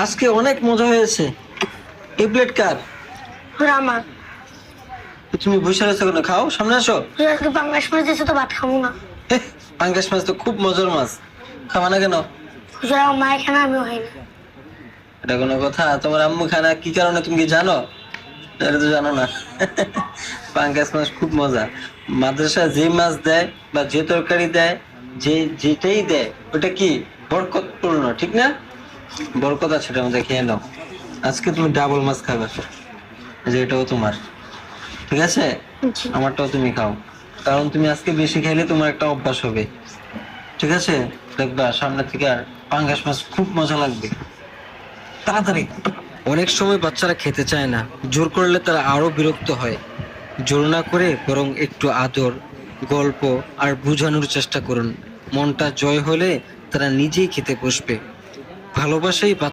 আজকে অনেক মজা হয়েছে। এই প্লেট কার? আমার। তুমি বসে রয়েছো কেন? খাও, সামনে আসো। আজকে পাঙ্গাস মাছ দিয়েছে তো ভাত খাবো না। পাঙ্গাস মাছ তো খুব মজার মাছ, খাবা না কেন? আমার মায়ের খানা আমিও খাই না। এটা কোনো কথা? তোমার আম্মু খানা কি কারণে তুমি কি জানো? এটা তো জানো না। পাঙ্গাস মাছ খুব মজা। মাদ্রাসা যে মাছ দেয় বা যে তরকারি দেয়, যেটাই দেয় ওটা কি বরকতপূর্ণ, ঠিক না? বরকত আছে এটার মধ্যে, খেয়ে নাও। আজকে তুমি ডাবল মাছ খাবে, যে এটাও তোমার, ঠিক আছে? জি। আমারটাও তুমি খাও, কারণ তুমি আজকে বেশি খাইলে তোমার একটা অভ্যাস হবে, ঠিক আছে? দেখবা সামনে থেকে আর পাঙ্গাস মাছ খুব মজা লাগবে। তাড়াতাড়ি। অনেক সময় বাচ্চারা খেতে চায় না, জোর করলে তারা আরো বিরক্ত হয়। জোর না করে বরং একটু আদর, গল্প আর বোঝানোর চেষ্টা করুন। মনটা জয় হলে তারা নিজেই খেতে বসবে। ভালোবাসাই